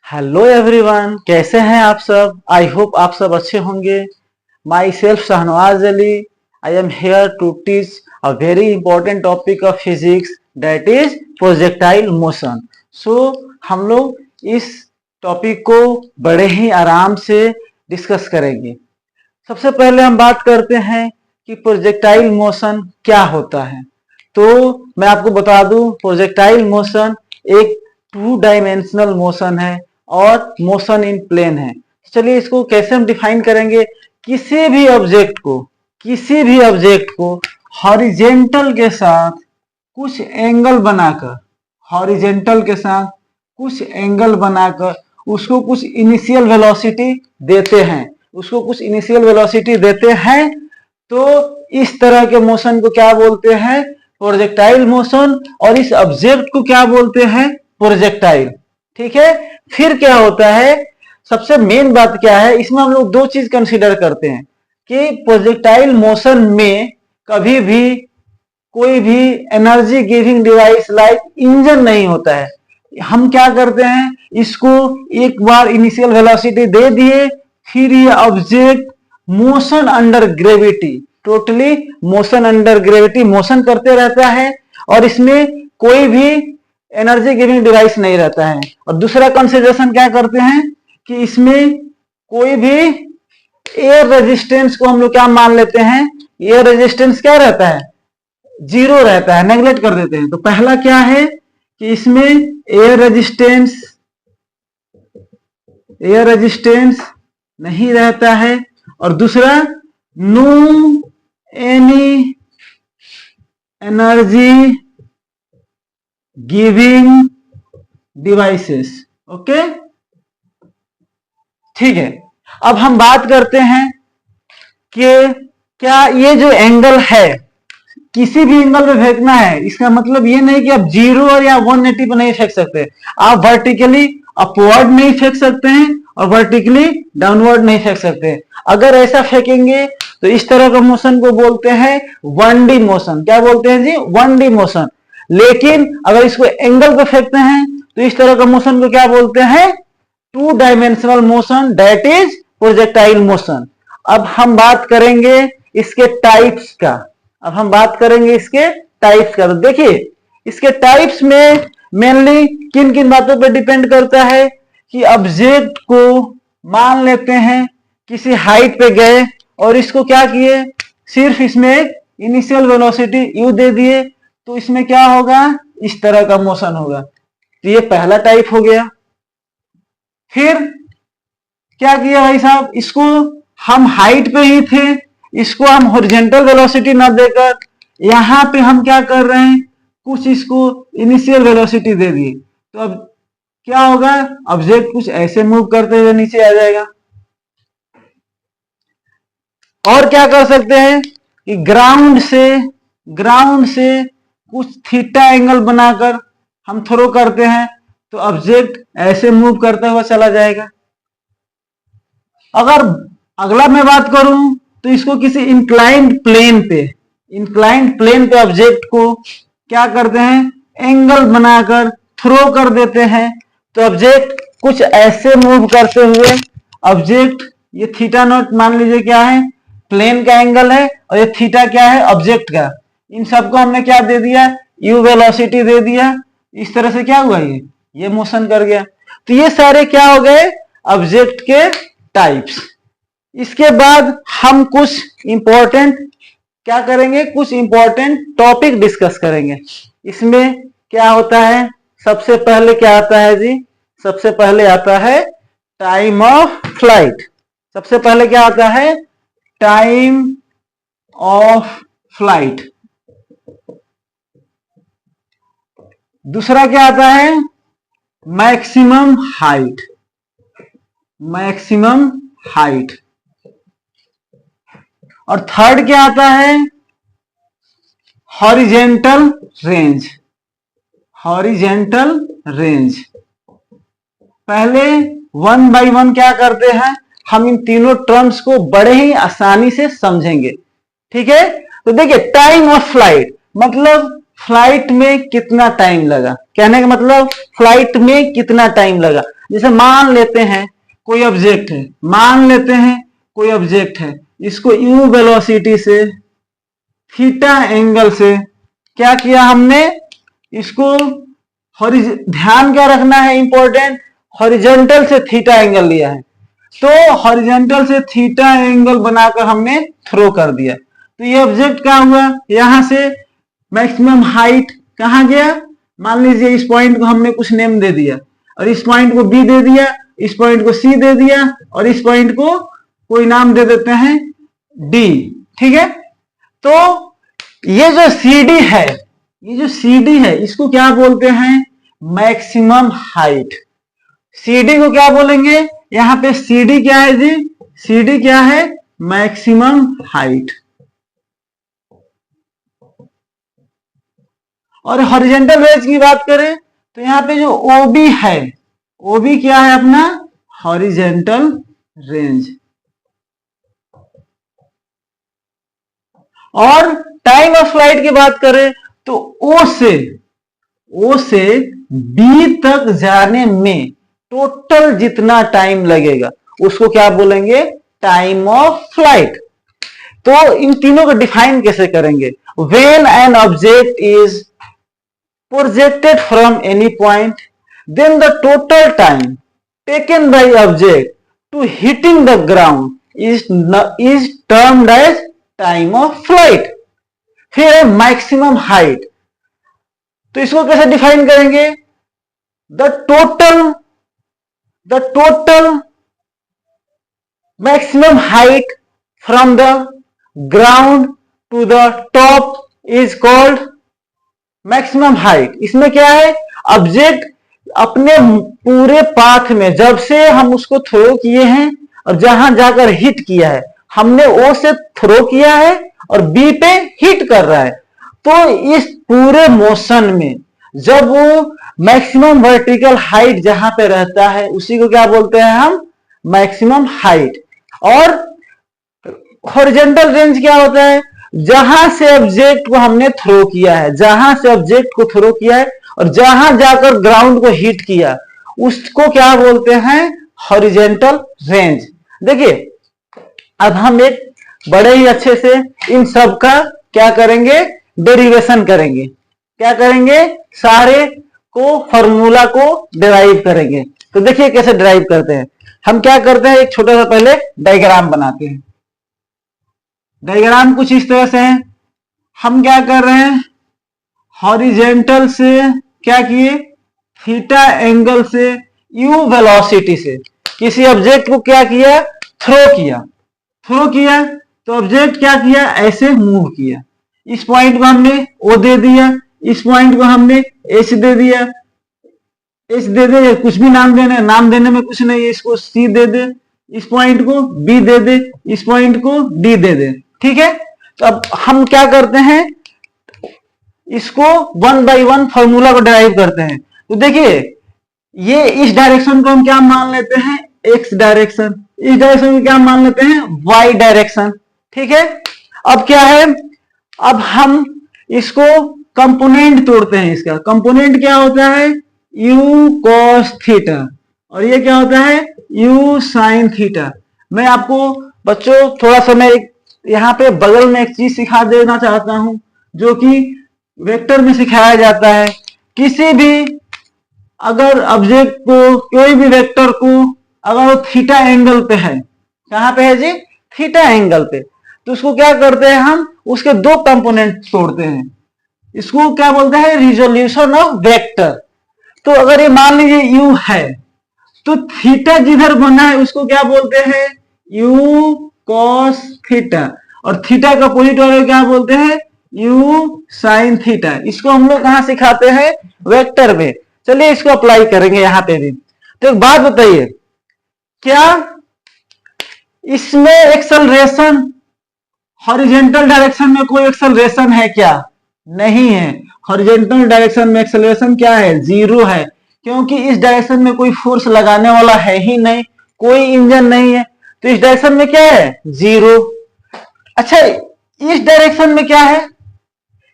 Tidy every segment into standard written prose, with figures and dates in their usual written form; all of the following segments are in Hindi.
हेलो एवरीवन, कैसे हैं आप सब। आई होप आप सब अच्छे होंगे। Myself Shahnawaz Ali. I am here to teach a very important topic of physics, that is projectile motion. So हम लोग इस टॉपिक को बड़े ही आराम से डिस्कस करेंगे। सबसे पहले हम बात करते हैं कि प्रोजेक्टाइल मोशन क्या होता है। तो मैं आपको बता दूं, प्रोजेक्टाइल मोशन एक टू डायमेंशनल मोशन है और मोशन इन प्लेन है। चलिए इसको कैसे हम डिफाइन करेंगे। किसी भी ऑब्जेक्ट को हॉरिजेंटल के साथ कुछ एंगल बनाकर उसको कुछ इनिशियल वेलोसिटी देते हैं तो इस तरह के मोशन को क्या बोलते हैं, प्रोजेक्टाइल मोशन। और इस ऑब्जेक्ट को क्या बोलते हैं, प्रोजेक्टाइल। ठीक है। फिर क्या होता है, सबसे मेन बात क्या है, इसमें हम लोग दो चीज कंसीडर करते हैं कि प्रोजेक्टाइल मोशन में कभी भी कोई भी energy giving device like engine नहीं होता है। हम क्या करते हैं, इसको एक बार इनिशियल वेलोसिटी दे दिए, फिर ये object motion under gravity, totally motion under gravity motion करते रहता है और इसमें कोई भी एनर्जी गिविंग डिवाइस नहीं रहता है। और दूसरा कंसीडरेशन क्या करते हैं कि इसमें कोई भी एयर रेजिस्टेंस को हम लोग क्या मान लेते हैं, एयर रेजिस्टेंस क्या रहता है, जीरो रहता है, नेग्लेक्ट कर देते हैं। तो पहला क्या है कि इसमें एयर रेजिस्टेंस नहीं रहता है और दूसरा no any energy giving devices. Okay, ठीक है। अब हम बात करते हैं कि क्या ये जो एंगल है किसी भी एंगल पे फेंकना है, इसका मतलब ये नहीं कि आप 0 और या 180 पे नहीं फेंक सकते। आप वर्टिकली अपवर्ड नहीं फेंक सकते हैं और वर्टिकली डाउनवर्ड नहीं फेंक सकते। अगर ऐसा फेंकेंगे तो इस तरह का मोशन को बोलते हैं 1D मोशन। क्या बोलते हैं जी, 1D मोशन। लेकिन अगर इसको एंगल पे फेंकते हैं तो इस तरह का मोशन को क्या बोलते हैं, 2 dimensional motion, that is projectile motion. अब हम बात करेंगे इसके टाइप्स का। तो देखिए इसके टाइप्स में मेनली किन किन बातों पर डिपेंड करता है कि ऑब्जेक्ट को मान लेते हैं किसी हाइट पे गए और इसको क्या किए, सिर्फ इसमें एक इनिशियल वेलोसिटी u दे दिए तो इसमें क्या होगा, इस तरह का मोशन होगा। तो ये पहला टाइप हो गया। फिर क्या किया भाई साहब, इसको हम हाइट पे ही थे, इसको हम हॉरिजॉन्टल वेलोसिटी ना देकर यहां पे हम क्या कर रहे हैं, कुछ इसको इनिशियल वेलोसिटी दे दी। तो अब क्या होगा, ऑब्जेक्ट कुछ ऐसे मूव करते हुए नीचे आ जाएगा। और क्या कर सकते हैं कि ग्राउंड से कुछ थीटा एंगल बनाकर हम थ्रो करते हैं तो ऑब्जेक्ट ऐसे मूव करता हुआ चला जाएगा। अगर अगला मैं बात करूं तो इसको किसी इंक्लाइंड प्लेन पे ऑब्जेक्ट को क्या करते हैं, एंगल बनाकर थ्रो कर देते हैं तो ऑब्जेक्ट कुछ ऐसे मूव करते हुए, ऑब्जेक्ट ये थीटा नॉट मान लीजिए क्या है, प्लेन का एंगल है और ये थीटा क्या है, ऑब्जेक्ट का। इन सबको हमने क्या दे दिया, u वेलोसिटी दे दिया। इस तरह से क्या हुआ, ये मोशन कर गया। तो ये सारे क्या हो गए, ऑब्जेक्ट के टाइप्स। इसके बाद हम कुछ इंपॉर्टेंट क्या करेंगे, कुछ इंपॉर्टेंट टॉपिक डिस्कस करेंगे। इसमें क्या होता है, सबसे पहले क्या आता है जी, सबसे पहले आता है टाइम ऑफ फ्लाइट। सबसे पहले क्या आता है, टाइम ऑफ फ्लाइट। दूसरा क्या आता है, मैक्सिमम हाइट। और थर्ड क्या आता है, हॉरिजेंटल रेंज। पहले 1 बाय 1 क्या करते हैं, हम इन तीनों टर्म्स को बड़े ही आसानी से समझेंगे। ठीक है। तो देखिए टाइम ऑफ फ्लाइट मतलब फ्लाइट में कितना टाइम लगा, कहने का मतलब फ्लाइट में कितना टाइम लगा। जैसे मान लेते हैं कोई ऑब्जेक्ट है, मान लेते हैं कोई ऑब्जेक्ट है, इसको यू वेलोसिटी से थीटा एंगल से क्या किया हमने, इसको ध्यान क्या रखना है इंपॉर्टेंट, हॉरिजॉन्टल से थीटा एंगल लिया है, तो हॉरिजॉन्टल से थीटा एंगल बनाकर हमने थ्रो कर दिया। तो ये ऑब्जेक्ट क्या हुआ, यहां से मैक्सिमम हाइट कहां गया, मान लीजिए इस पॉइंट को हमने कुछ नेम दे दिया, और इस पॉइंट को बी दे दिया, इस पॉइंट को सी दे दिया, और इस पॉइंट को कोई नाम दे देते हैं डी। ठीक है, तो ये जो CD है, ये जो CD है इसको क्या बोलते हैं, मैक्सिमम हाइट। CD को क्या बोलेंगे, यहां पे CD क्या है जी, CD क्या है, मैक्सिमम हाइट। और हॉरिजॉन्टल रेंज की बात करें तो यहां पे जो OB है, OB क्या है अपना, हॉरिजॉन्टल रेंज। और टाइम ऑफ फ्लाइट की बात करें तो O से B तक जाने में टोटल जितना टाइम लगेगा उसको क्या बोलेंगे, टाइम ऑफ फ्लाइट। तो इन तीनों को डिफाइन कैसे करेंगे, when an object is projected from any point then the total time taken by object to hitting the ground is termed as time of flight. फिर है मैक्सिमम हाइट, तो इसको कैसे डिफाइन करेंगे, the total maximum height from the ground to the top is called maximum height. इसमें क्या है, ऑब्जेक्ट अपने पूरे पाथ में जब से हम उसको थ्रो किए हैं और जहां जाकर हिट किया है, हमने ओ से थ्रो किया है और बी पे हिट कर रहा है, तो इस पूरे मोशन में जब वो मैक्सिमम वर्टिकल हाइट जहां पे रहता है उसी को क्या बोलते हैं हम, मैक्सिमम हाइट। और हॉरिजॉन्टल रेंज क्या होता है, जहां से ऑब्जेक्ट को हमने थ्रो किया है, जहां से ऑब्जेक्ट को थ्रो किया है और जहां जाकर ग्राउंड को हिट किया उसको क्या बोलते हैं, हॉरिजॉन्टल रेंज। देखिए अब हम एक बड़े ही अच्छे से इन सब का क्या करेंगे, डेरिवेशन करेंगे, क्या करेंगे, सारे को फॉर्मूला को डिराइव करेंगे। तो देखिए कैसे डिराइव करते हैं, हम क्या करते हैं, एक छोटा सा पहले डायग्राम बनाते हैं। डायग्राम कुछ इस तरह से है, हम क्या कर रहे हैं, हॉरिजॉन्टल से क्या किए, थीटा एंगल से यू वेलोसिटी से किसी ऑब्जेक्ट को क्या किया, थ्रो किया, तो ऑब्जेक्ट क्या किया, ऐसे मूव किया। इस पॉइंट को हमने O दे दिया, इस पॉइंट को हमने H दे दिया, H दे दे, कुछ भी नाम देने, नाम देने में कुछ नहीं है, इसको C दे दे, इस पॉइंट को B दे दे, इस पॉइंट को D दे दे। ठीक है, तो अब हम क्या करते हैं, इसको 1 बाय 1 फॉर्मूला को डिराइव करते हैं। तो देखिए ये इस डायरेक्शन को हम क्या मान लेते हैं, X डायरेक्शन, इस डायरेक्शन को क्या मान लेते हैं, Y डायरेक्शन। ठीक है, अब क्या है, अब हम इसको कंपोनेंट तोड़ते हैं। इसका कंपोनेंट क्या होता है, U cos थीटा, और ये क्या होता है, U sin थीटा। मैं आपको बच्चों थोड़ा सा मैं यहाँ पे बगल में एक चीज सिखा देना चाहता हूं जो कि वेक्टर में सिखाया जाता है। किसी भी अगर ऑब्जेक्ट को, कोई भी वेक्टर को अगर वो थीटा एंगल पे है, कहां पे है जी, थीटा एंगल पे, तो उसको क्या करते हैं हम, उसके दो कंपोनेंट तोड़ते हैं। इसको क्या बोलते हैं, रिजोल्यूशन ऑफ वेक्टर। तो अगर ये मान लीजिए U है तो थीटा जिधर बना है उसको क्या बोलते हैं, U cos थीटा, और थीटा का अपोजिट वाले क्या बोलते हैं, U sin थीटा। इसको हम लोग कहां सिखाते हैं, वेक्टर में। चलिए इसको अप्लाई करेंगे यहां पे भी। तो एक बात बताइए, क्या इसमें एक्सेलरेशन, हॉरिजॉन्टल डायरेक्शन में कोई एक्सेलरेशन है क्या, नहीं है। हॉरिजॉन्टल डायरेक्शन में एक्सेलरेशन क्या है, 0 है, क्योंकि इस डायरेक्शन में कोई फोर्स लगाने वाला है ही नहीं, कोई इंजन नहीं है, तो इस डायरेक्शन में क्या है, 0। अच्छा इस डायरेक्शन में क्या है,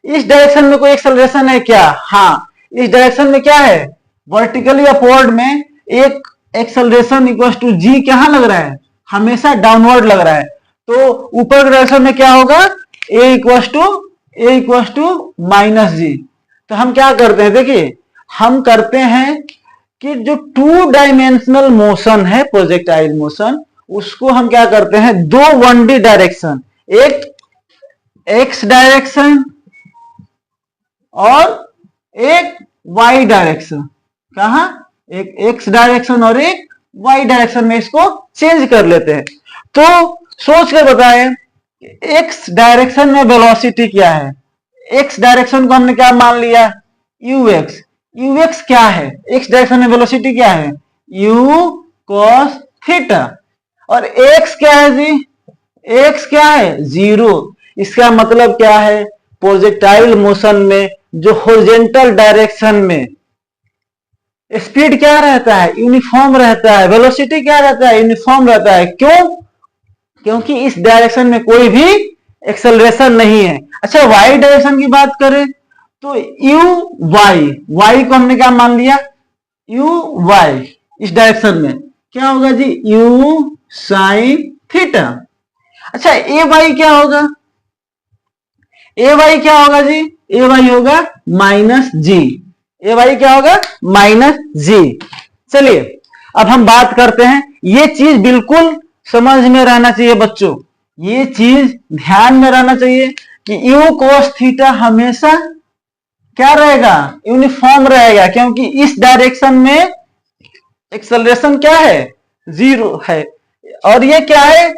इस डायरेक्शन में कोई एक्सेलरेशन है क्या? हाँ, इस डायरेक्शन में क्या है, वर्टिकली अपवर्ड में एक एक्सेलरेशन इक्वल टू जी कहां लग रहा है, हमेशा डाउनवर्ड लग रहा है। तो ऊपर के डायरेक्शन में क्या होगा, ए इक्वल टू माइनस जी। तो हम क्या करते हैं, देखिए हम करते हैं कि जो 2 डायमेंशनल मोशन है प्रोजेक्टाइल मोशन, उसको हम क्या करते हैं, 2 1D डायरेक्शन, एक एक्स डायरेक्शन और एक वाई डायरेक्शन, कहा, एक एक्स डायरेक्शन और एक वाई डायरेक्शन में इसको चेंज कर लेते हैं। तो सोच के बताएं, एक्स डायरेक्शन में वेलोसिटी क्या है, एक्स डायरेक्शन को हमने क्या मान लिया, यूएक्स। यूएक्स क्या है, एक्स डायरेक्शन में वेलोसिटी क्या है, यू कॉस थीटा। और एक्स क्या है जी, एक्स क्या है, 0। इसका मतलब क्या है, प्रोजेक्टाइल मोशन में जो हॉरिजॉन्टल डायरेक्शन में स्पीड क्या रहता है, यूनिफॉर्म रहता है, वेलोसिटी क्या रहता है, यूनिफॉर्म रहता है। क्यों? क्योंकि इस डायरेक्शन में कोई भी एक्सेलरेशन नहीं है। अच्छा, वाई डायरेक्शन की बात करें तो यू वाई को हमने क्या मान लिया, यू वाई। इस डायरेक्शन में क्या होगा जी, यू साइन थीटा। अच्छा, ए वाई क्या होगा, ए वाई क्या होगा जी, ए वाई होगा माइनस जी। ए वाई क्या होगा, माइनस जी। चलिए अब हम बात करते हैं, ये चीज बिल्कुल समझ में रहना चाहिए बच्चों, ये चीज ध्यान में रहना चाहिए कि यू कोस थीटा हमेशा क्या रहेगा, यूनिफॉर्म रहेगा, क्योंकि इस डायरेक्शन में एक्सेलरेशन क्या है, 0 है। और ये क्या है,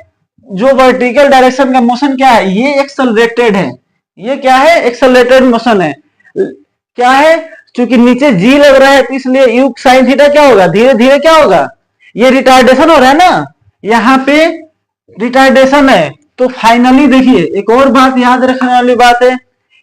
जो वर्टिकल डायरेक्शन का मोशन क्या है, ये एक्सेलरेटेड है, ये क्या है, एक्सेलरेटेड मोशन है। क्या है, क्योंकि नीचे जी लग रहा है तो इसलिए यू साइन थीटा क्या होगा, धीरे धीरे क्या होगा, ये रिटार्डेशन हो रहा है ना, यहाँ पे रिटार्डेशन है। तो फाइनली देखिए एक और बात याद रखने वाली बात है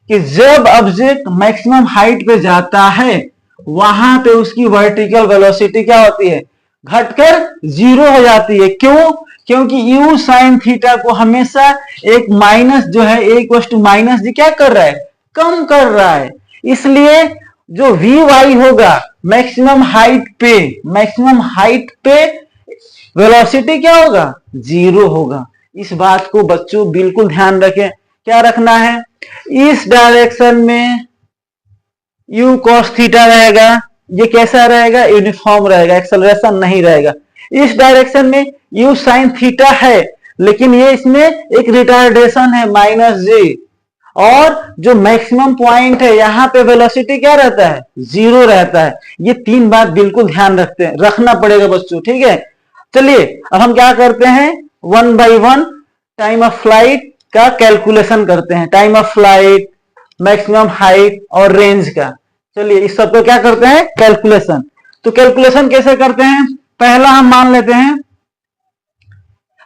कि जब ऑब्जेक्ट मैक्सिमम हाइट पे जाता है वहां पे उसकी वर्टिकल वेलोसिटी क्या होती है, घटकर 0 हो जाती है। क्यों? क्योंकि यू साइन थीटा को हमेशा एक माइनस जो है, ए इक्वल टू माइनस जी क्या कर रहा है, कम कर रहा है। इसलिए जो वी वाई होगा मैक्सिमम हाइट पे वेलोसिटी क्या होगा, 0 होगा। इस बात को बच्चों बिल्कुल ध्यान रखें। क्या रखना है, इस डायरेक्शन में यू कॉस थीटा रहेगा, ये कैसा रहेगा, यूनिफॉर्म रहेगा, एक्सेलरेशन नहीं रहेगा। इस डायरेक्शन में यू साइन थीटा है, लेकिन ये इसमें एक रिटार्डेशन है माइनस जी। और जो मैक्सिमम पॉइंट है यहां पे वेलोसिटी क्या रहता है, 0 रहता है। ये 3 बात बिल्कुल ध्यान रखना पड़ेगा बच्चों, ठीक है। चलिए अब हम क्या करते हैं, 1 by 1 टाइम ऑफ फ्लाइट का कैलकुलेशन करते हैं, time of flight, maximum height और रेंज का। चलिए इस सब को क्या करते हैं, कैलकुलेशन। तो कैलकुलेशन कैसे करते हैं, पहला हम मान लेते हैं,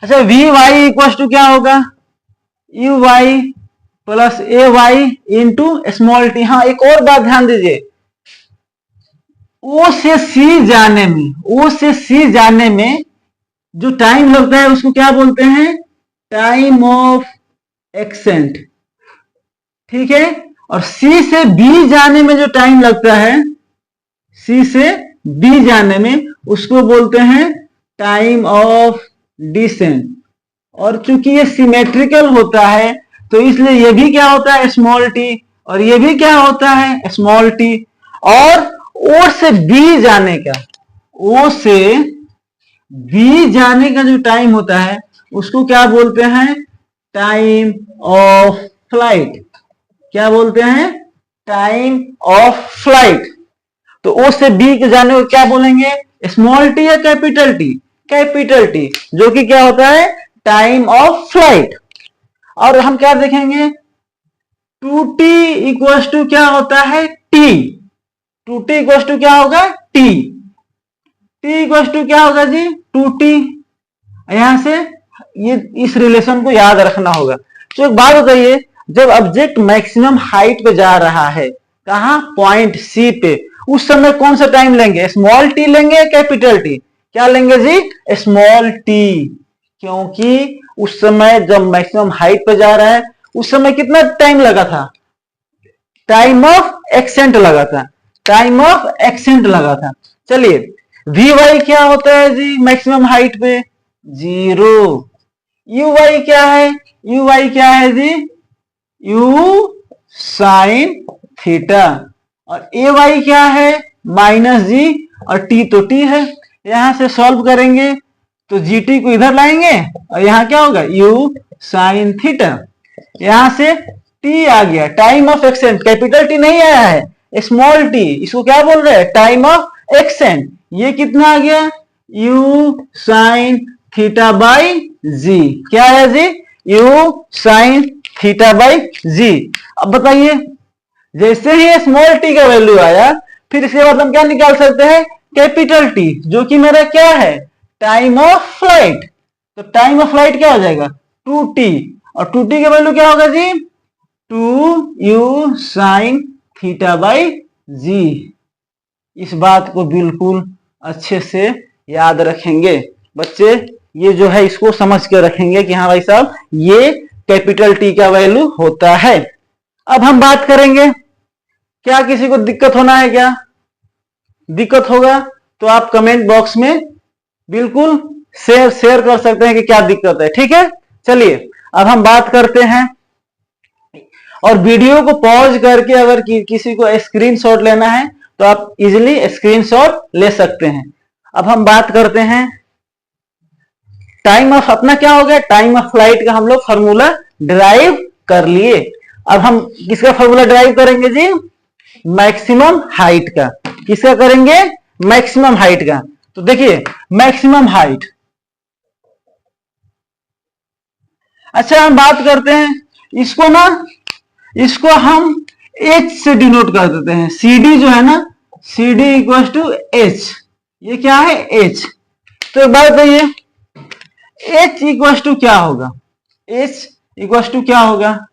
अच्छा वी वाई इक्वल टू क्या होगा, U Y plus A Y into small T. हाँ, एक और बात ध्यान दीजिए, ओ से सी जाने में जो टाइम लगता है उसको क्या बोलते हैं, टाइम ऑफ एक्सेंट, ठीक है। और सी से बी जाने में जो टाइम लगता है, सी से बी जाने में उसको बोलते हैं टाइम ऑफ डिसेंट। और चूंकि ये सिमेट्रिकल होता है तो इसलिए ये भी क्या होता है, स्मॉल टी, और ये भी क्या होता है, स्मॉल टी। और ओ से बी जाने का, ओ से बी जाने का जो टाइम होता है उसको क्या बोलते हैं, टाइम ऑफ फ्लाइट। क्या बोलते हैं, टाइम ऑफ फ्लाइट। तो ओ से बी के जाने को क्या बोलेंगे, स्मॉल टी या कैपिटल टी, कैपिटल टी, जो कि क्या होता है, टाइम ऑफ फ्लाइट। और हम क्या देखेंगे, 2t इक्वल टू क्या होता है, t। 2t इक्वल टू क्या होगा, t। t इक्वल टू क्या होगा जी, 2t। यहां से ये इस रिलेशन को याद रखना होगा। तो एक बात बताइए, जब ऑब्जेक्ट मैक्सिमम हाइट पे जा रहा है, कहां, पॉइंट सी पे, उस समय कौन सा टाइम लेंगे, स्मॉल टी लेंगे या कैपिटल टी, क्या लेंगे जी, स्मॉल टी। क्योंकि उस समय जब मैक्सिमम हाइट पे जा रहा है उस समय कितना टाइम लगा था, टाइम ऑफ एक्सेंट लगा था, टाइम ऑफ एक्सेंट लगा था। चलिए वी वाई क्या होता है जी मैक्सिमम हाइट पे? 0। यू वाई क्या है? यू वाई क्या है जी? You sine theta. और ए वाई क्या है? -g। और t तो t है। यहां से सॉल्व करेंगे तो gt को इधर लाएंगे और यहां क्या होगा? u sine theta. यहां से t आ गया, time of accent, capital T नहीं आया है, स्मॉल टी। इसको क्या बोल रहे हैं? Time of accent. ये कितना आ गया? u sine theta by g. क्या है जी? u साइन थीटा बाई जी। अब बताइए, जैसे ही स्मॉल टी का वैल्यू आया, फिर इसके बाद हम क्या निकाल सकते हैं? कैपिटल टी, जो कि मेरा क्या है? Time of flight. तो टाइम ऑफ फ्लाइट क्या हो जाएगा? 2t। और 2t का वैल्यू क्या होगा जी? 2u sign theta by g. इस बात को बिल्कुल अच्छे से याद रखेंगे बच्चे। ये जो है इसको समझ के रखेंगे कि हाँ भाई साहब ये कैपिटल टी का वैल्यू होता है। अब हम बात करेंगे, क्या किसी को दिक्कत होना है? क्या दिक्कत होगा तो आप कमेंट बॉक्स में बिल्कुल शेयर कर सकते हैं कि क्या दिक्कत है, ठीक है। चलिए अब हम बात करते हैं, और वीडियो को पॉज करके अगर किसी को स्क्रीनशॉट लेना है तो आप इजीली स्क्रीनशॉट ले सकते हैं। अब हम बात करते हैं टाइम ऑफ, अपना क्या हो गया? टाइम ऑफ फ्लाइट का हम लोग फॉर्मूला डिराइव कर लिए। अब हम किसका फॉर्मूला डिराइव करेंगे जी? मैक्सिमम हाइट का। किसका करेंगे? मैक्सिमम हाइट का। तो देखिए मैक्सिमम हाइट, अच्छा हम बात करते हैं इसको ना, इसको हम h से डिनोट कर देते हैं। CD जो है ना, CD इक्वल टू h। ये क्या है? h। तो एक बात बताइए, h इक्वल टू क्या होगा? h इक्वल टू क्या होगा?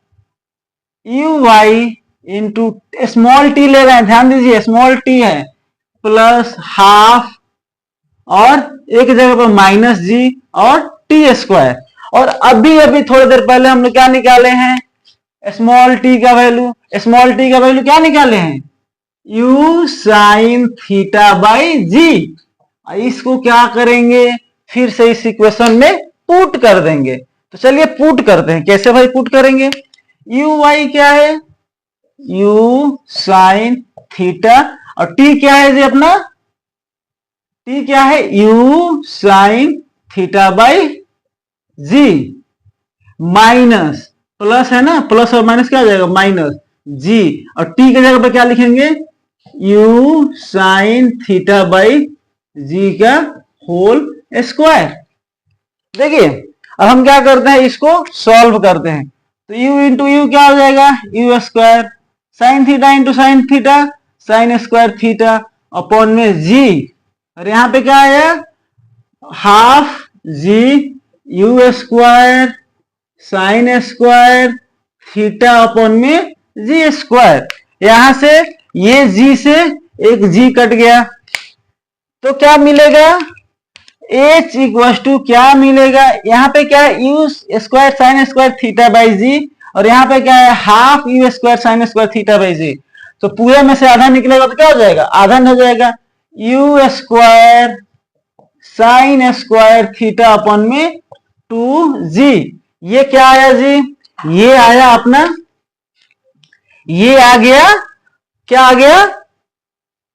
U Y into small T ले रहे हैं, ध्यान दीजिए स्मॉल टी है, प्लस हाफ और एक जगह पर -g और टी स्क्वायर। और अभी अभी थोड़ी देर पहले हमने क्या निकाले हैं? स्मॉल टी का वैल्यू। स्मॉल टी का वैल्यू क्या निकाले हैं? u साइन थीटा बाई जी। इसको क्या करेंगे? फिर से इस इक्वेशन में पुट कर देंगे। तो चलिए पुट करते हैं। कैसे भाई पुट करेंगे? यू वाई क्या है? u साइन थीटा, और t क्या है जी अपना? t क्या है? u sine theta by G, minus plus है ना, प्लस और माइनस क्या हो जाएगा? Minus G. और t की जगह पे क्या लिखेंगे? u sine theta by G का होल स्क्वायर। देखिए अब हम क्या करते हैं, इसको सॉल्व करते हैं। तो u इंटू यू क्या हो जाएगा? You square, sine theta into sine theta, sine square theta upon में जी। और यहां पे क्या आया? Half G you square sine square theta upon में जी स्क्वायर। यहां से ये जी से एक जी कट गया, तो क्या मिलेगा? h इक्वल टू क्या मिलेगा? यहाँ पे क्या है? U square sine square theta by g, और यहाँ पे क्या है? Half u square sine square theta by g. तो पूरे में से आधा निकलेगा तो क्या हो जाएगा? आधा हो जाएगा। You square sine square theta upon में 2g। ये क्या आया जी? ये आया अपना, ये आ गया, क्या आ गया?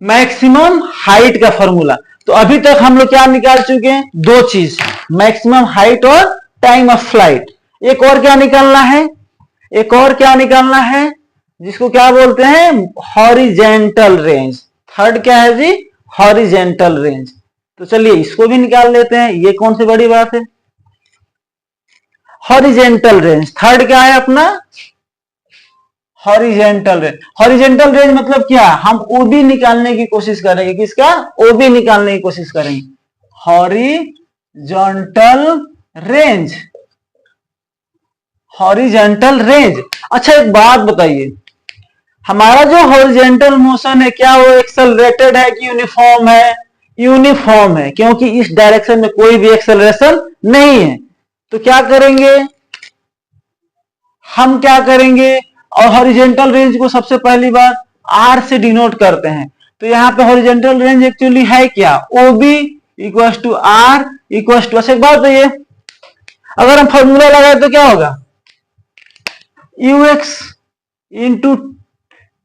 मैक्सिमम हाइट का फॉर्मूला। तो अभी तक हम लोग क्या निकाल चुके हैं? दो चीज, मैक्सिमम हाइट और टाइम ऑफ फ्लाइट। एक और क्या निकालना है? एक और क्या निकालना है, जिसको क्या बोलते हैं? Horizontal range. थर्ड क्या है जी? Horizontal range. तो चलिए इसको भी निकाल लेते हैं, ये कौन सी बड़ी बात है? Horizontal range. थर्ड क्या है अपना? Horizontal range. हॉरिजेंटल रेंज मतलब क्या? हम ओबी निकालने की कोशिश करेंगे। किसका? ओबी निकालने की कोशिश करेंगे। Horizontal range, horizontal range. अच्छा एक बात बताइए, हमारा जो हॉरिजॉन्टल मोशन है क्या वो एक्सेलरेटेड है कि यूनिफॉर्म है? यूनिफॉर्म है, क्योंकि इस डायरेक्शन में कोई भी एक्सेलरेशन नहीं है। तो क्या करेंगे हम? क्या करेंगे? और हॉरिजेंटल रेंज को सबसे पहली बात आर से डिनोट करते हैं। तो यहाँ पे हॉरिजेंटल रेंज एक्चुअली है क्या, OB equal to R equal to, अच्छा एक बात बताइए, अगर हम फॉर्मूला लगाए तो क्या होगा, ux इंटू,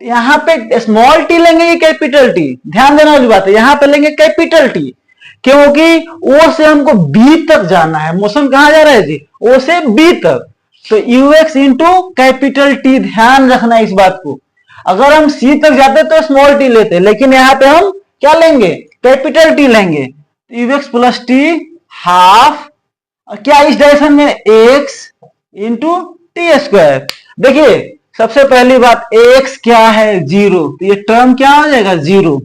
यहाँ पे स्मॉल टी लेंगे ये कैपिटल टी, ध्यान देने वाली बात है, यहाँ पे लेंगे कैपिटल टी, क्योंकि ओ से हमको बी तक जाना है, मोशन कहां जा रहा है जी, ओ से बी तक, तो ux इंटू कैपिटल टी, ध्यान रखना इस बात को। अगर हम सी तक जाते तो स्मॉल टी लेते, लेकिन यहाँ पे हम क्या लेंगे, कैपिटल टी लेंगे, ux प्लस टी हाफ, क्या इस डायरेक्शन में x इंटू टी स्क्वायर। देखिए सबसे पहली बात x क्या है, 0, तो ये टर्म क्या हो जाएगा, 0।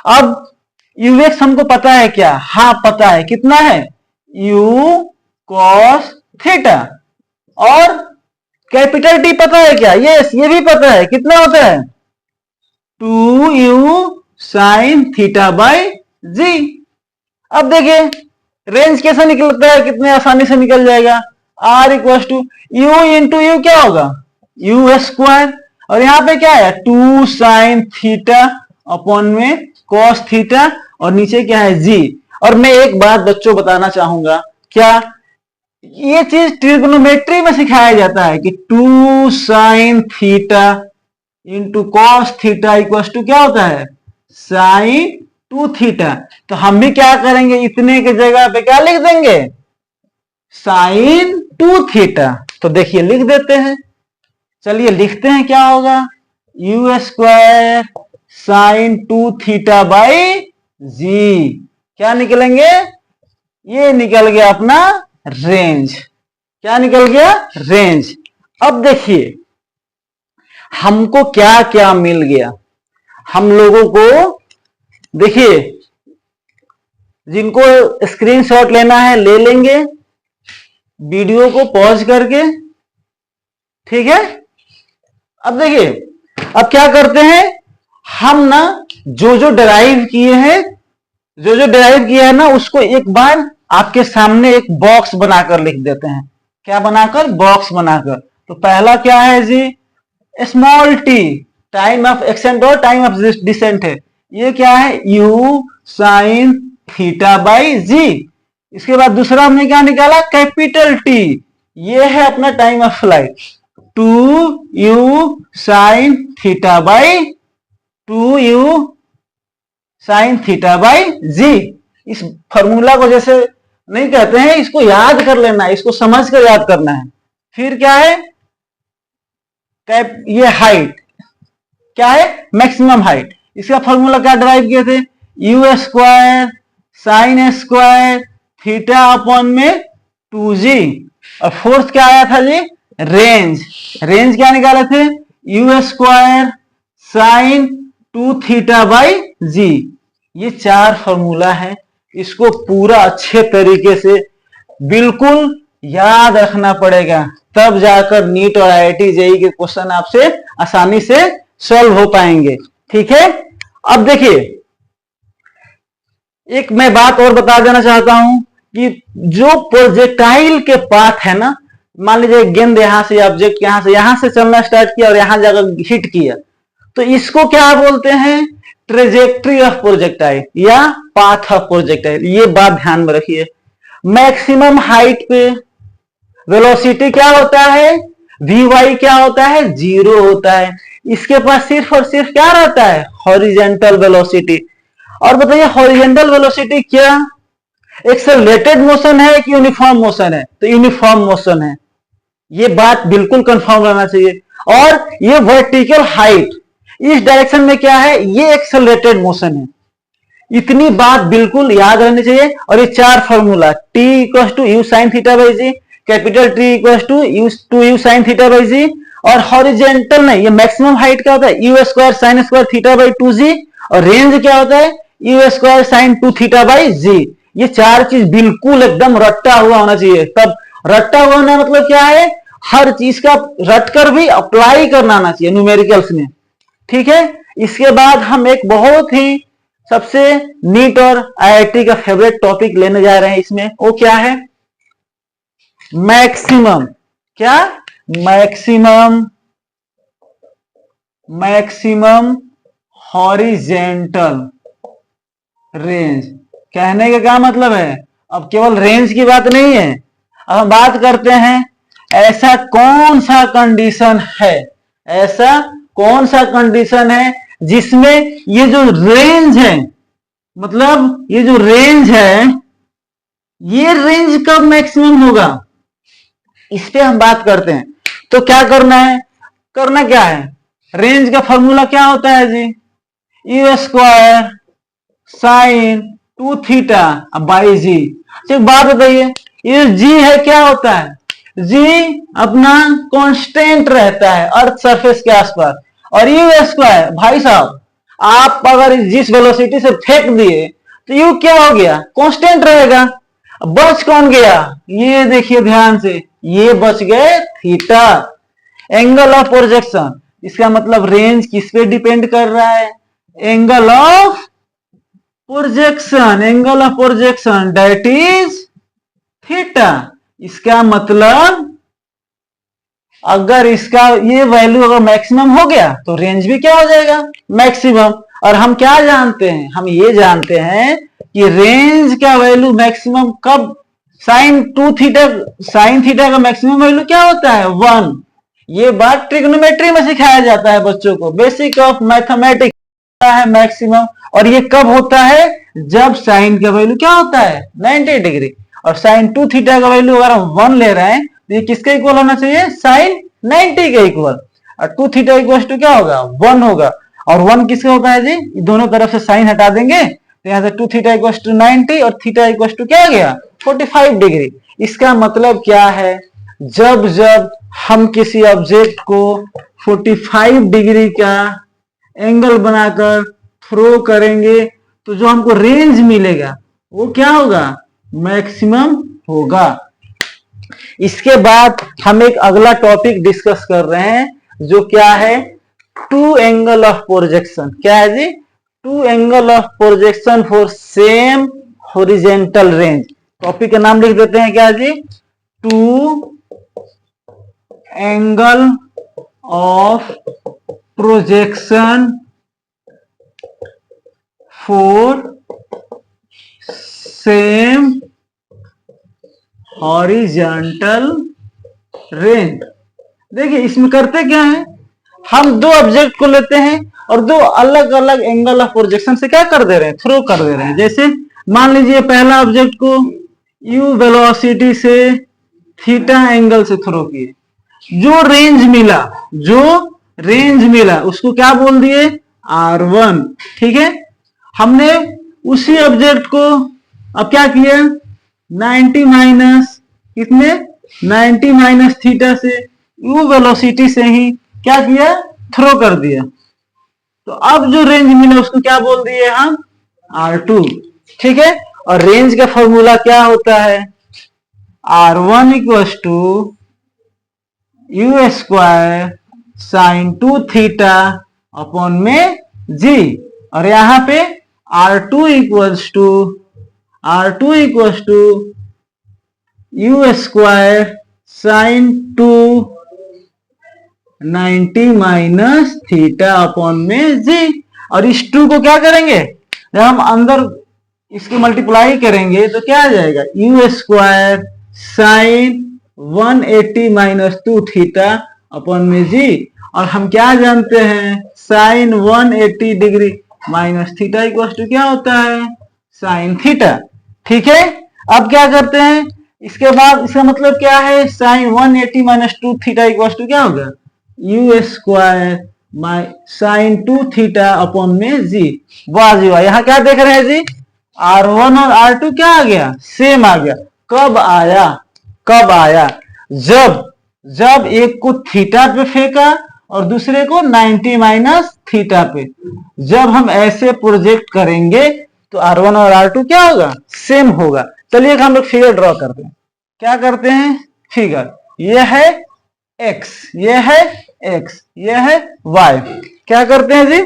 अब ux हमको पता है क्या, हाँ पता है, कितना है, u cos थीटा, और कैपिटल टी पता है क्या, यस ये भी पता है, कितना होता है, 2u sin थीटा बाई जी। अब देखिए रेंज कैसे निकलता है, कितने आसानी से निकल जाएगा, r equal to u into u क्या होगा, यू स्क्वायर, और यहाँ पे क्या है 2 sin थीटा अपॉन में cos थीटा, और नीचे क्या है g। और मैं एक बात बच्चों बताना चाहूंगा, क्या ये चीज ट्रिग्नोमेट्री में सिखाया जाता है कि 2 sin theta into cos theta equal to क्या होता है, sin 2 थीटा। तो हम भी क्या करेंगे, इतने के जगह पे क्या लिख देंगे, sin 2 थीटा। तो देखिए लिख देते हैं, चलिए लिखते हैं क्या होगा, u square sin 2 theta by g, क्या निकलेंगे, ये निकल गया अपना रेंज, क्या निकल गया, रेंज। अब देखिए हमको क्या क्या मिल गया, हम लोगों को, देखिए जिनको स्क्रीनशॉट लेना है ले लेंगे वीडियो को पॉज करके, ठीक है। अब देखिए अब क्या करते हैं हम ना, जो डिराइव किए हैं, जो डिराइव किया है ना, उसको एक बार आपके सामने एक बॉक्स बनाकर लिख देते हैं, क्या बनाकर, बॉक्स बनाकर। तो पहला क्या है जी, small t, time of ascent और टाइम ऑफ डिसेंट है, ये क्या है, u sin theta by g. इसके बाद दूसरा हमने क्या निकाला, कैपिटल टी, ये है अपना time of flight, 2u sin theta by 2u sin theta by g. इस फॉर्मूला को जैसे नहीं कहते हैं, इसको याद कर लेना है, इसको समझ कर याद करना है। फिर क्या है, ये हाइट क्या है, मैक्सिमम हाइट, इसका फॉर्मूला क्या ड्राइव किए थे, u square sine square theta upon में 2g। और फोर्थ क्या आया था जी, रेंज, रेंज क्या निकाले थे, u square sine 2 theta by g. ये 4 फॉर्मूला है, इसको पूरा अच्छे तरीके से बिल्कुल याद रखना पड़ेगा, तब जाकर नीट और IIT JEE के क्वेश्चन आपसे आसानी से सॉल्व हो पाएंगे, ठीक है। अब देखिए एक मैं बात और बता देना चाहता हूं कि जो प्रोजेक्टाइल के पाथ है ना, मान लीजिए गेंद यहां से, ऑब्जेक्ट यहां से चलना स्टार्ट किया और यहां जाकर हिट किया, तो इसको क्या बोलते हैं, ट्रेजेक्ट्री ऑफ प्रोजेक्टाइल या पाथ ऑफ प्रोजेक्टाइल। ये बात ध्यान में रखिए, मैक्सिमम हाइट पे वेलोसिटी क्या होता है, Vy क्या होता है, 0 होता है, इसके पास सिर्फ और सिर्फ क्या रहता है, हॉरिजेंटल वेलोसिटी। और बताइए हॉरिजेंटल वेलोसिटी क्या एक्सेलरेटेड मोशन है कि यूनिफॉर्म मोशन है, तो यूनिफॉर्म मोशन है, ये बात बिल्कुल कंफर्म रहना चाहिए। और ये वर्टिकल हाइट इस डायरेक्शन में क्या है, ये एक्सेलरेटेड मोशन है, इतनी बात बिल्कुल याद रहनी चाहिए। और ये 4 formula, t equal to u sine theta by g, capital T equal to u sine theta by g, और हॉरिजेंटल नहीं, ये मैक्सिमम हाइट क्या होता है, u square sine square theta by 2g, और रेंज क्या होता है, u square sine 2 theta by g. ये 4 चीज बिल्कुल एकदम रट्टा हुआ होना चाहिए। तब रट्टा हुआ होना मतलब क्या है, हर चीज का रट कर भी अप्लाई करना आना चाहिए न्यूमेरिकल्स में, ठीक है। इसके बाद हम एक बहुत ही सबसे नीट और IIT का फेवरेट टॉपिक लेने जा रहे हैं इसमें, वो क्या है, मैक्सिमम, क्या, मैक्सिमम मैक्सिमम हॉरिजेंटल रेंज। कहने का क्या मतलब है, अब केवल रेंज की बात नहीं है, अब हम बात करते हैं ऐसा कौन सा कंडीशन है, ऐसा कौन सा कंडीशन है जिसमें ये जो रेंज है, मतलब ये जो रेंज है, ये रेंज कब मैक्सिमम होगा, इस पे हम बात करते हैं। तो क्या करना है, करना क्या है, रेंज का फॉर्मूला क्या होता है जी, you square sine 2 theta by g. एक बात बताइए, ये जी है क्या होता है, जी अपना कांस्टेंट रहता है अर्थ सरफेस के आसपास, और यू स्क्वायर भाई साहब आप अगर जिस वेलोसिटी से फेंक दिए तो यू क्या हो गया, कांस्टेंट रहेगा। बच कौन गया, ये देखिए ध्यान से, ये बच गए थीटा। एंगल ऑफ प्रोजेक्शन, इसका मतलब रेंज किस पे डिपेंड कर रहा है, angle of projection, angle of projection that is theta. इसका मतलब अगर इसका ये वैल्यू अगर मैक्सिमम हो गया तो रेंज भी क्या हो जाएगा, मैक्सिमम। और हम क्या जानते हैं, हम ये जानते हैं कि रेंज का वैल्यू मैक्सिमम कब, साइन 2 थीटा, साइन थीटा का मैक्सिमम वैल्यू क्या होता है 1। ये बात ट्रिग्नोमेट्री में सिखाया जाता है बच्चों को, बेसिक ऑफ मैथमेटिक्स है मैक्सिमम। और ये कब होता है, जब साइन का वैल्यू क्या होता है 90 डिग्री, और साइन 2 थीटा का वैल्यू अगर हम 1 ले रहे हैं तो ये किसके इक्वल होना चाहिए, साइन 90 के इक्वल। और 2 थीटा इक्वल टू क्या होगा 1 होगा, और 1 किसका होता है जी, दोनों तरफ से साइन हटा देंगे तो यहाँ से 2 थीटा इक्वल टू 90 और थीटा इक्वल टू क्या आ गया 45 डिग्री। इसका मतलब क्या है, जब जब हम किसी ऑब्जेक्ट को 45 डिग्री का एंगल बनाकर थ्रो करेंगे तो जो हमको रेंज मिलेगा वो क्या होगा, मैक्सिमम होगा। इसके बाद हम एक अगला टॉपिक डिस्कस कर रहे हैं जो क्या है, टू एंगल ऑफ प्रोजेक्शन। क्या है जी, two angle of projection for same horizontal range. Topic का नाम लिख देते हैं क्या जी, two angle of projection for same horizontal range. देखिए इसमें करते क्या है, हम दो ऑब्जेक्ट को लेते हैं और दो अलग अलग एंगल ऑफ प्रोजेक्शन से क्या कर दे रहे हैं, थ्रो कर दे रहे हैं। जैसे मान लीजिए पहला ऑब्जेक्ट को u वेलोसिटी से थीटा एंगल से थ्रो किए, जो रेंज मिला उसको क्या बोल दिए r1। ठीक है, हमने उसी ऑब्जेक्ट को अब क्या किया 90 माइनस कितने 90 माइनस थीटा से u वेलोसिटी से ही क्या किया, थ्रो कर दिया। तो अब जो रेंज मिला उसको क्या बोल दिए हम r2। ठीक है, और रेंज का फॉर्मूला क्या होता है, r1 equal to u square sine 2 theta upon में g, और यहां पे r2 equals to u square sine 2 90 minus theta upon में जी। और इस 2 को क्या करेंगे, जब हम अंदर इसकी मल्टीप्लाई करेंगे तो क्या आ जाएगा, you square sine 180 minus 2 theta upon में जी। और हम क्या जानते हैं, sine 180 degree minus theta equal to क्या होता है, साइन थीटा। ठीक है, अब क्या करते हैं, इसके बाद इसका मतलब क्या है, sine 180 minus 2 theta equal to क्या होगा, u square sine 2 theta upon में जी। वाह जी वाह, यहाँ क्या देख रहे हैं जी, R1 और R2 क्या आ गया, सेम आ गया। कब आया, जब एक को थीटा पे फेंका और दूसरे को 90 माइनस थीटा पे। जब हम ऐसे प्रोजेक्ट करेंगे तो R1 और R2 क्या होगा, सेम होगा। चलिए हम लोग फिगर ड्रॉ करते हैं। क्या करते हैं, फिगर, ये है x, ये है x, ये है y। क्या करते हैं जी,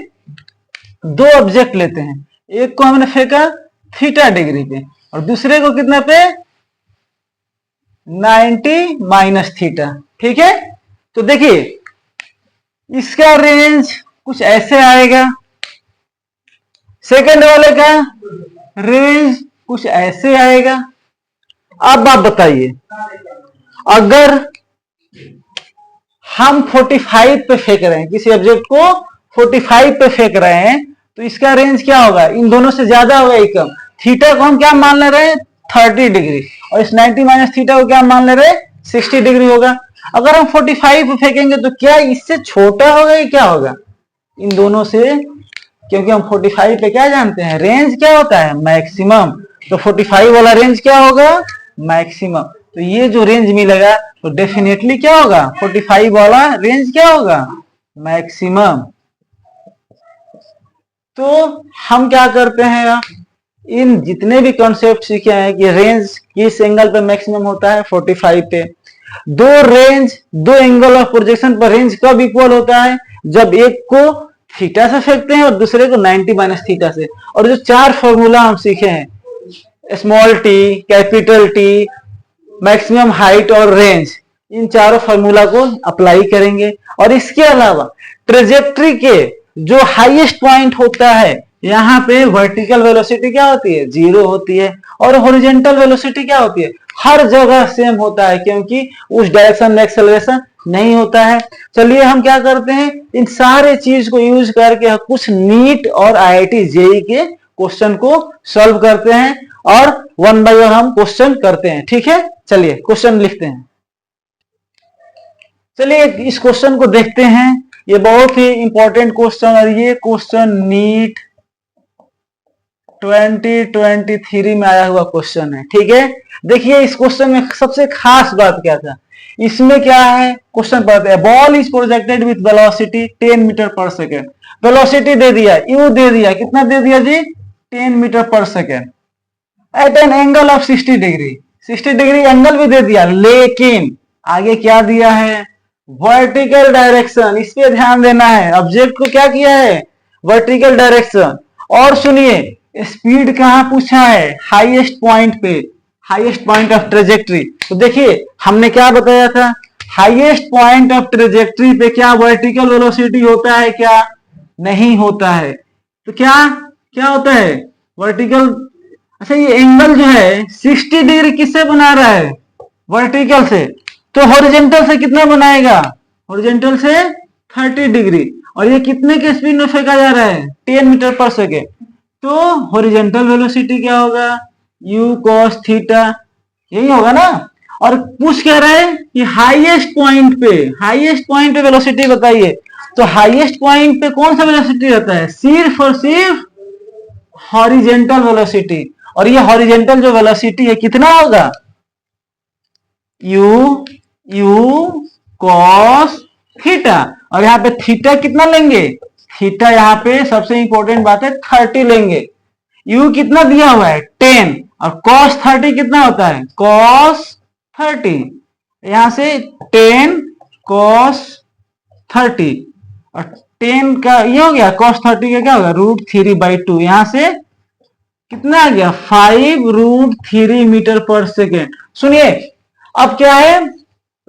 दो ऑब्जेक्ट लेते हैं, एक को हमने फेंका थीटा डिग्री पे और दूसरे को कितना पे 90 माइनस थीटा। ठीक है, तो देखिए इसका रेंज कुछ ऐसे आएगा, सेकंड वाले का रेंज कुछ ऐसे आएगा। अब आप बताइए, अगर हम 45 पे फेंक रहे हैं, किसी ऑब्जेक्ट को 45 पे फेंक रहे हैं, तो इसका रेंज क्या होगा? इन दोनों से ज्यादा होगा या कम? थीटा को हम क्या मान ले रहे हैं? 30 डिग्री, और इस 90 माइनस थीटा को क्या मान ले रहे हैं? 60 डिग्री होगा। अगर हम 45 पे फेंकेंगे तो क्या इससे छोटा होगा या क्या होगा? इन दोनों से, क्योंकि हम 45 पे क्या जानते हैं, रेंज क्या होता है? मैक्सिमम। तो 45 वाला रेंज क्या होगा? मैक्सिमम। तो ये जो रेंज मिलेगा तो डेफिनेटली क्या होगा? 45 वाला रेंज क्या होगा? मैक्सिमम। तो हम क्या करते हैं, इन जितने भी कॉन्सेप्ट सीखे हैं कि रेंज किस एंगल पे मैक्सिमम होता है, 45 पे। दो एंगल ऑफ प्रोजेक्शन पर रेंज कब इक्वल होता है? जब एक को थीटा से फेंकते हैं और दूसरे को 90 माइनस थीटा से। और जो 4 फॉर्मूला हम सीखे हैं, small T, capital T, maximum height और रेंज, इन चारों फॉर्मूला को अप्लाई करेंगे। और इसके अलावा ट्रेजेक्ट्री के जो हाईएस्ट पॉइंट होता है, यहाँ पे वर्टिकल वेलोसिटी क्या होती है? 0 होती है। और हॉरिजॉन्टल वेलोसिटी क्या होती है? हर जगह सेम होता है, क्योंकि उस डायरेक्शन में एक्सेलरेशन नहीं होता है। चलिए हम क्या करते हैं, इन सारे चीज को यूज करके कुछ नीट और आईआईटी जेईई के क्वेश्चन को सॉल्व करते हैं, और वन बाय वन हम क्वेश्चन करते हैं। ठीक है, चलिए क्वेश्चन लिखते हैं। चलिए इस क्वेश्चन को देखते हैं। ये बहुत ही इंपॉर्टेंट क्वेश्चन, और ये क्वेश्चन नीट 2023 में आया हुआ क्वेश्चन है। ठीक है, देखिए इस क्वेश्चन में सबसे खास बात क्या था, इसमें क्या है, क्वेश्चन पढ़ते हैं। Ball is projected with velocity 10 metre per second. Velocity दे दिया, यू दे दिया, कितना दे दिया जी? 10 metre per second at an angle of 60 degree. 60 degree angle भी दे दिया, लेकिन आगे क्या दिया है? Vertical direction. इस पे ध्यान देना है, ऑब्जेक्ट को क्या किया है? Vertical direction. और सुनिए, स्पीड कहां पूछा है? हाईएस्ट पॉइंट पे, हाईएस्ट पॉइंट ऑफ ट्रेजेक्ट्री। तो देखिए हमने क्या बताया था, हाईएस्ट पॉइंट ऑफ ट्रेजेक्ट्री पे क्या वर्टिकल वेलोसिटी होता है? क्या नहीं होता है। तो क्या क्या होता है? वर्टिकल। अच्छा, ये एंगल जो है 60 डिग्री किससे बना रहा है? वर्टिकल से। तो हॉरिजॉन्टल से कितना बनाएगा? हॉरिजॉन्टल से 30 डिग्री। और ये कितने के स्पीड में फेंका जा रहा है? 10 मीटर पर सेकेंड। तो हॉरिजॉन्टल वेलोसिटी क्या होगा? u cos थीटा, यही होगा ना। और पूछ कह रहा है कि हाईएस्ट पॉइंट पे वेलोसिटी बताइए। तो हाईएस्ट पॉइंट पे कौन सा वेलोसिटी रहता है? सिर्फ और सिर्फ हॉरिजॉन्टल वेलोसिटी। और ये हॉरिजॉन्टल जो वेलोसिटी है कितना होगा? u cos theta. और यहाँ पे थीटा कितना लेंगे? थीटा यहाँ पे सबसे इंपॉर्टेंट बात है 30 लेंगे। u कितना दिया हुआ है? 10। और cos 30 कितना होता है? cos 30। यहां से 10 cos 30, और 10 का ये हो गया, cos 30 का क्या होगा? √3/2। यहां से कितना आ गया? 5√3 मीटर पर सेकेंड। सुनिए, अब क्या है,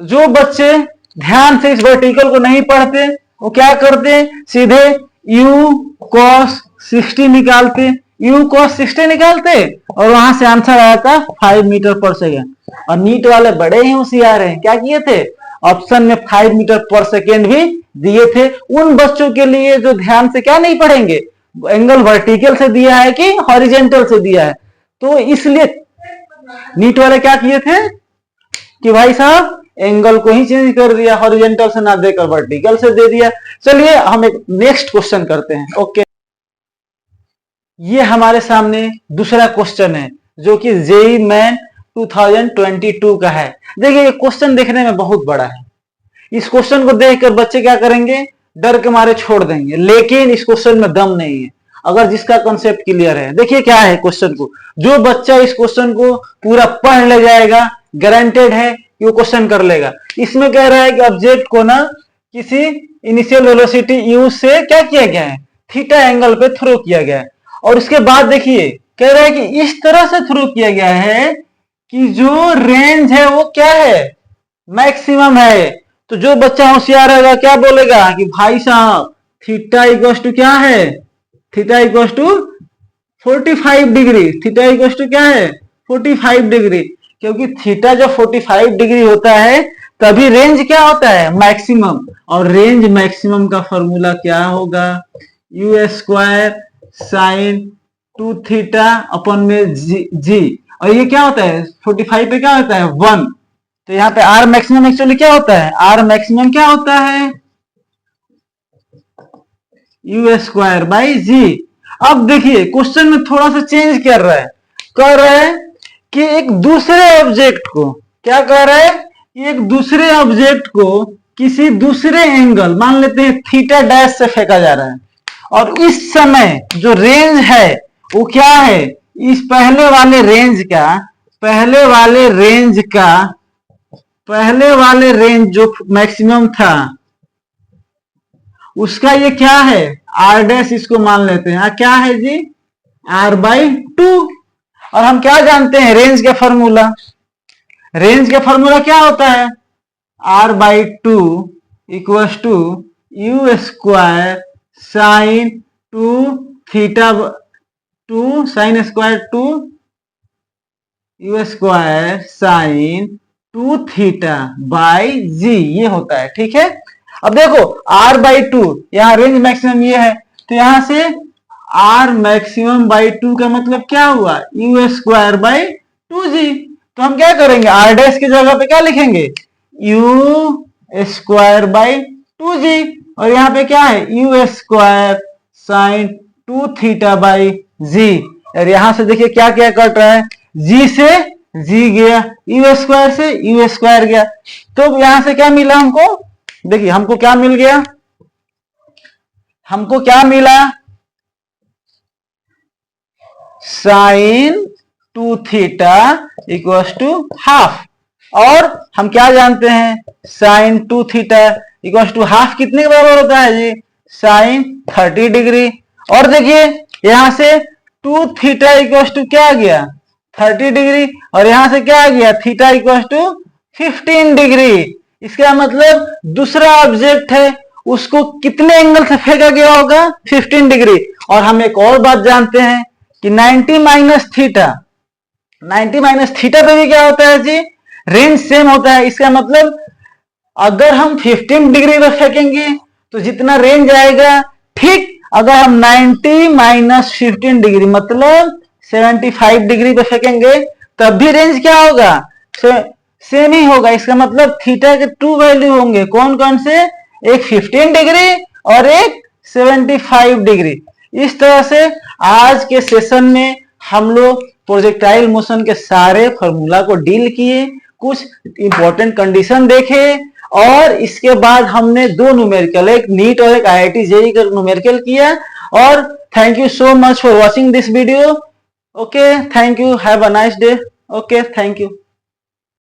जो बच्चे ध्यान से इस वर्टिकल को नहीं पढ़ते वो क्या करते? सीधे u cos 60 निकालते, u cos 60 निकालते, और वहां से आंसर आया था 5 मीटर पर सेकेंड। और नीट वाले बड़े ही होशियार हैं, क्या किए थे? ऑप्शन में 5 मीटर पर सेकेंड भी दिए थे। उन बच्चों के लिए जो ध्यान से क्या नहीं पढ़ेंगे, एंगल वर्टिकल से दिया है कि हॉरिजॉन्टल से दिया है। तो इसलिए नीट वाले क्या किए थे कि भाई साहब एंगल को ही चेंज कर दिया, हॉरिजॉन्टल से ना देकर वर्टिकल से दे दिया। चलिए हम एक नेक्स्ट क्वेश्चन करते हैं। ओके, ये हमारे सामने दूसरा क्वेश्चन है जो कि जेईई मेन 2022 का है। देखिए ये क्वेश्चन देखने में बहुत बड़ा है। इस क्वेश्चन को देखकर बच्चे क्या करेंगे? डर के मारे छोड़ देंगे, लेकिन इस क्वेश्चन में दम नहीं है अगर जिसका कंसेप्ट क्लियर है। देखिए क्या है क्वेश्चन को, जो बच्चा इस क्वेश्चन को पूरा पढ़ ले जाएगा, गारंटेड है कि वो क्वेश्चन कर लेगा। इसमें कह रहा है कि ऑब्जेक्ट को ना किसी इनिशियल वेलोसिटी u से क्या किया गया है? थीटा एंगल पे थ्रो किया गया है। और उसके बाद देखिए कह रहा है कि इस तरह से थ्रो किया गया है कि जो रेंज है वो क्या है? मैक्सिमम है। तो जो बच्चा होशियार रहेगा क्या बोलेगा कि भाई साहब थीटा इक्वल्स टू क्या है, theta equals to 45 degree, theta equals to क्या है 45 डिग्री, क्योंकि थीटा जब 45 डिग्री होता है तभी रेंज क्या होता है मैक्सिमम, और रेंज मैक्सिमम का फॉर्मूला क्या होगा यू स्क्वायर साइन 2 थीटा अपन में जी, और ये क्या होता है 45 पे क्या होता है 1, तो यहाँ पे आर मैक्सिमम एक्चुअली क्या होता है, आर मैक्सिमम क्या होता है यू स्क्वायर बाई जी। अब देखिए क्वेश्चन में थोड़ा सा चेंज कर रहा है, कह रहा है कि एक दूसरे ऑब्जेक्ट को, क्या कह रहा है, एक दूसरे ऑब्जेक्ट को किसी दूसरे एंगल मान लेते हैं थीटा डैश से फेंका जा रहा है, और इस समय जो रेंज है वो क्या है, इस पहले वाले रेंज जो मैक्सिमम था उसका ये क्या है आर डैश, इसको मान लेते हैं क्या है जी आर बाई 2, और हम क्या जानते हैं रेंज का फॉर्मूला, रेंज का फॉर्मूला क्या होता है R by 2 equals to u square sine 2 theta 2 sine square 2 u square sine 2 theta by g, ये होता है। ठीक है, अब देखो r बाई 2 यहाँ रेंज मैक्सिमम ये है, तो यहां से r मैक्सिमम बाई 2 का मतलब क्या हुआ यू स्क्वायर बाई 2g, तो हम क्या करेंगे r डैश की जगह पे क्या लिखेंगे यू स्क्वायर बाई 2g, और यहाँ पे क्या है u square sine 2 theta by g, और यहां से देखिए क्या क्या कट रहा है, g से g गया, यू स्क्वायर से यू स्क्वायर गया, तो यहां से क्या मिला हमको, देखिए हमको क्या मिल गया, हमको क्या मिला sine 2 theta equals to half, और हम क्या जानते हैं sine 2 theta equals to half कितने के बराबर होता है जी साइन 30 डिग्री, और देखिए यहां से 2 थीटा इक्वल्स टू क्या आ गया 30 डिग्री, और यहां से क्या आ गया थीटा इक्वल्स टू 15 डिग्री, इसका मतलब दूसरा ऑब्जेक्ट है उसको कितने एंगल से फेंका गया होगा 15 डिग्री, और हम एक और बात जानते हैं कि 90 माइनस थीटा पे भी क्या होता है जी रेंज सेम होता है, इसका मतलब अगर हम 15 डिग्री पे फेंकेंगे तो जितना रेंज आएगा, ठीक अगर हम 90 माइनस 15 डिग्री मतलब 75 डिग्री पे फेंकेंगे तब भी रेंज क्या होगा सेम ही होगा, इसका मतलब थीटा के 2 वैल्यू होंगे, कौन कौन से, एक 15 डिग्री और एक 75 डिग्री। इस तरह से आज के सेशन में हम लोग प्रोजेक्टाइल मोशन के सारे फॉर्मूला को डील किए, कुछ इंपॉर्टेंट कंडीशन देखे, और इसके बाद हमने 2 न्यूमेरिकल, एक नीट और एक IIT जेईई का न्यूमेरिकल किया। और thank you so much for watching this video. Okay, thank you, have a nice day. Okay, thank you.